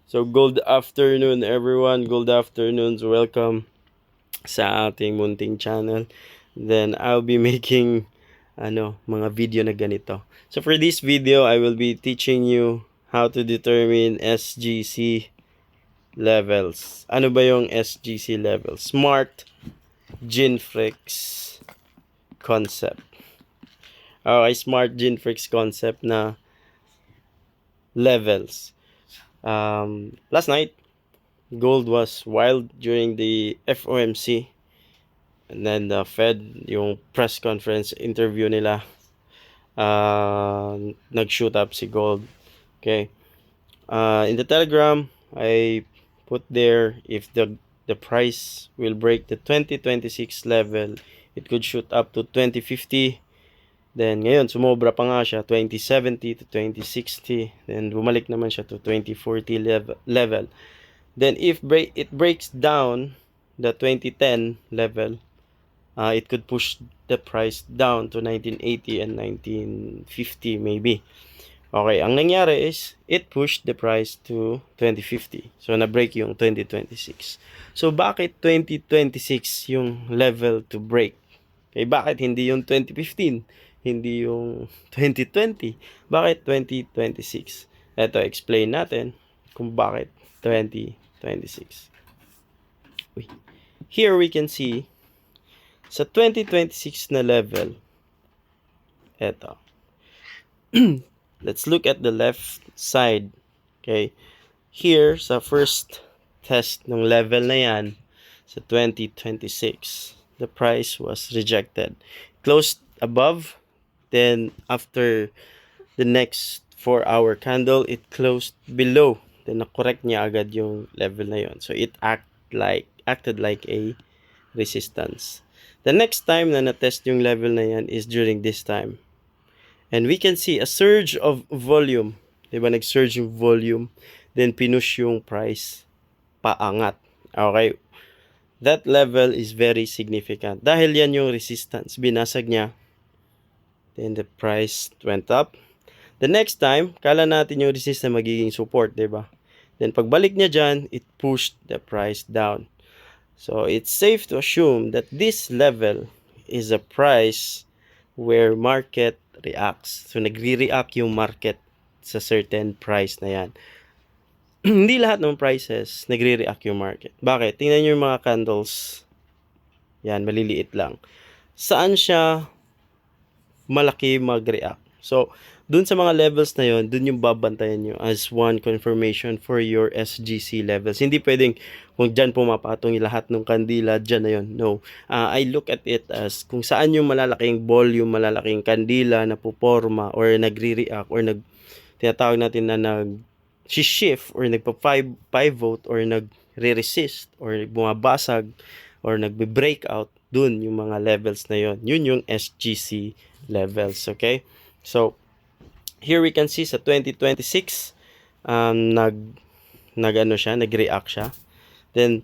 So good afternoon everyone, good afternoons, welcome sa ating munting channel. Then I'll be making mga video na ganito. So for this video, I will be teaching you how to determine SGC levels. Ano ba yung SGC levels? Smart Ginfrix Concept. Okay, Smart Ginfrix Concept na levels. Last night, gold was wild during the FOMC. And then the Fed, yung press conference interview nila, nag-shoot up si gold. Okay. In the Telegram, I put there if the price will break the 2026 level, it could shoot up to 2050. Then ngayon, sumobra pa nga siya, 2070 to 2060. Then bumalik naman siya to 2040 level. Then if it breaks down the 2010 level, it could push the price down to 1980 and 1950 maybe. Okay, ang nangyari is, it pushed the price to 2050. So, na-break yung 2026. So, bakit 2026 yung level to break? Okay, bakit hindi yung 2015? Hindi yung 2020? Bakit 2026? Ito, explain natin kung bakit 2026. Here we can see, sa 2026 na level, eto. Let's look at the left side. Okay. Here, sa first test ng level na yan, sa 2026, the price was rejected. Closed above, then after the next 4-hour candle, it closed below. Then, na-correct niya agad yung level na yon. So, it acted like a resistance. The next time na na-test yung level na yan is during this time. And we can see a surge of volume. Diba? Nag-surge yung volume. Then, pinush yung price paangat. Okay? That level is very significant. Dahil yan yung resistance. Binasag niya. Then, the price went up. The next time, kala natin yung resistance magiging support. Diba? Then, pagbalik niya dyan, it pushed the price down. So, it's safe to assume that this level is a price where market reacts. So, nagre-react yung market sa certain price na yan. Hindi lahat ng prices nagre-react yung market. Bakit? Tingnan nyo yung mga candles. Yan, maliliit lang. Saan siya malaki mag-react? So, dun sa mga levels na yon, dun yung babantayan nyo as one confirmation for your SGC levels. Hindi pwedeng kung dyan pumapatong yung lahat ng kandila, dyan na yon. No. I look at it as kung saan yung malalaking volume, malalaking kandila na puporma or nagre-react or tinatawag natin na nag-shift or nagpa-pivot or nagre-resist or bumabasag or nagbe-breakout, dun yung mga levels na yon. Yun yung SGC levels. Okay? So, here we can see sa 2026, nag-react siya. Then,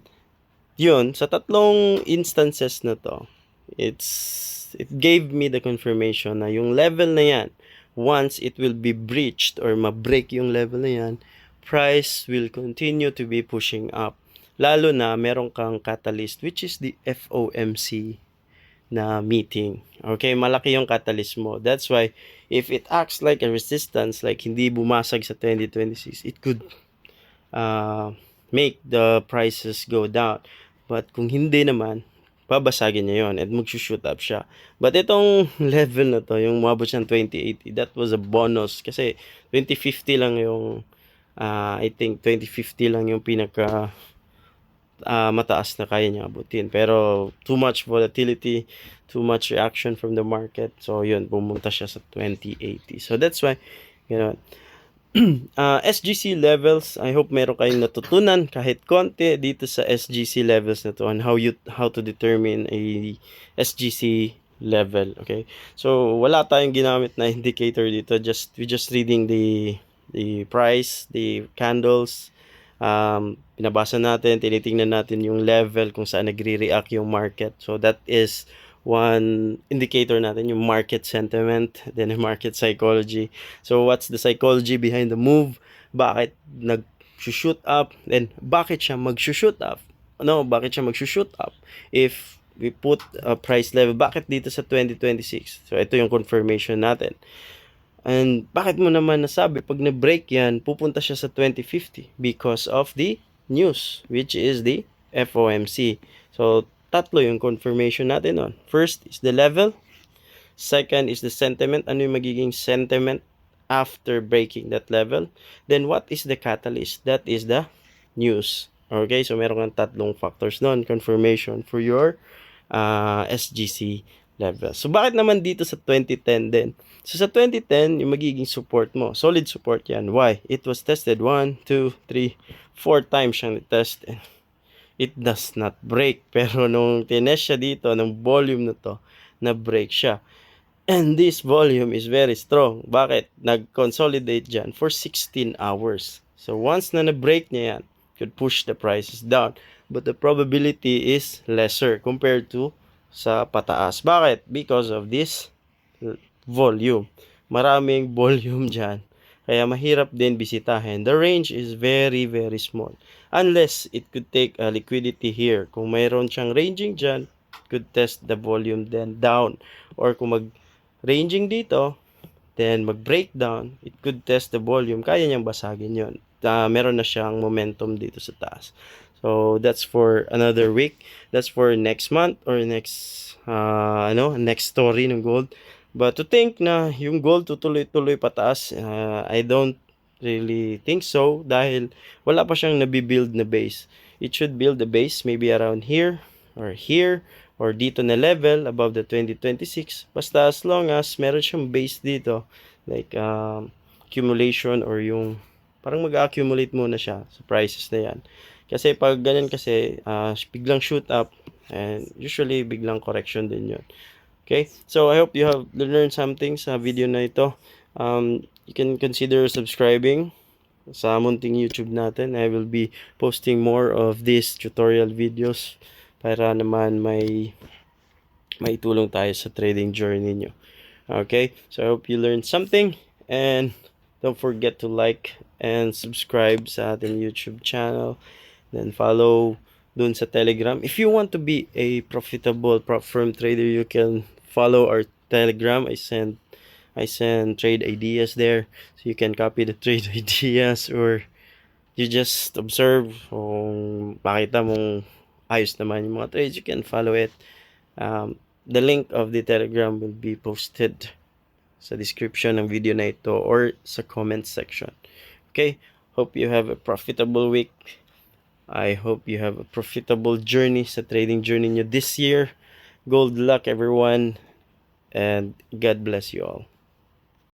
yun, sa tatlong instances na to, it gave me the confirmation na yung level na yan, once it will be breached or ma-break yung level na yan, price will continue to be pushing up. Lalo na meron kang catalyst, which is the FOMC na meeting. Okay, malaki yung catalyst mo. That's why, if it acts like a resistance, like hindi bumasag sa 2026, it could make the prices go down. But kung hindi naman, babasagin niya yon at mag-shoot up siya. But itong level na to, yung umabot siyang 2080, that was a bonus. Kasi 2050 lang yung, I think 2050 lang yung pinaka mataas na kaya niya abutin. Pero too much volatility, too much reaction from the market. So yun, pumunta siya sa 2080. So that's why, SGC levels, I hope meron kayong natutunan kahit konti dito sa SGC levels na to and how to determine a SGC level. Okay, so wala tayong ginamit na indicator dito, we just reading the price, the candles. Pinabasa natin, tinitingnan natin yung level kung saan nagre-react yung market. So that is one indicator natin, yung market sentiment, then yung market psychology. So what's the psychology behind the move? Bakit shoot up. Then bakit siya mag-shoot up? Bakit siya mag-shoot up? If we put a price level, bakit dito sa 2026? So ito yung confirmation natin. And bakit mo naman nasabi pag na-break yan, pupunta siya sa 2050? Because of the news, which is the FOMC. So tatlo yung confirmation natin on. First is the level. Second is the sentiment. Ano yung magiging sentiment after breaking that level? Then what is the catalyst? That is the news. Okay, so meron kang tatlong factors nun. Confirmation for your SGC level. So bakit naman dito sa 2010 din? So sa 2010, yung magiging support mo, solid support yan. Why? It was tested 1, 2, 3, 4 times siyang test. It does not break. Pero nung tinest siya dito, ng volume na to, na-break siya. And this volume is very strong. Bakit? Nag-consolidate dyan for 16 hours. So once na na-break niya yan, could push the prices down. But the probability is lesser compared to sa pataas. Bakit? Because of this volume. Maraming volume dyan. Kaya mahirap din bisitahin. The range is very, very small. Unless it could take a liquidity here. Kung mayroon siyang ranging dyan, could test the volume then down. Or kung mag-ranging dito, then mag-breakdown, it could test the volume. Kaya niyang basagin yun. Meron na siyang momentum dito sa taas. So that's for another week. That's for next month or next next story ng gold. But to think na yung gold tutuloy-tuloy pataas, I don't really think so dahil wala pa siyang nabibuild na base. It should build the base maybe around here or dito na level above the 2026. Basta as long as meron siyang base dito like accumulation or yung parang mag-accumulate muna siya sa prices na yan. Kasi pag ganyan kasi, biglang shoot up, and usually biglang correction din yun. Okay? So, I hope you have learned something sa video na ito. You can consider subscribing sa munting YouTube natin. I will be posting more of these tutorial videos para naman may tulong tayo sa trading journey nyo. Okay? So, I hope you learned something, and don't forget to like and subscribe sa ating YouTube channel. Then follow dun sa Telegram. If you want to be a profitable prop firm trader, you can follow our Telegram. I send trade ideas there. So you can copy the trade ideas or you just observe kung makita mong ayos naman yung mga trades. You can follow it. The link of the Telegram will be posted sa description ng video na ito or sa comment section. Okay? Hope you have a profitable week. I hope you have a profitable journey sa trading journey nyo this year. Good luck everyone, and God bless you all.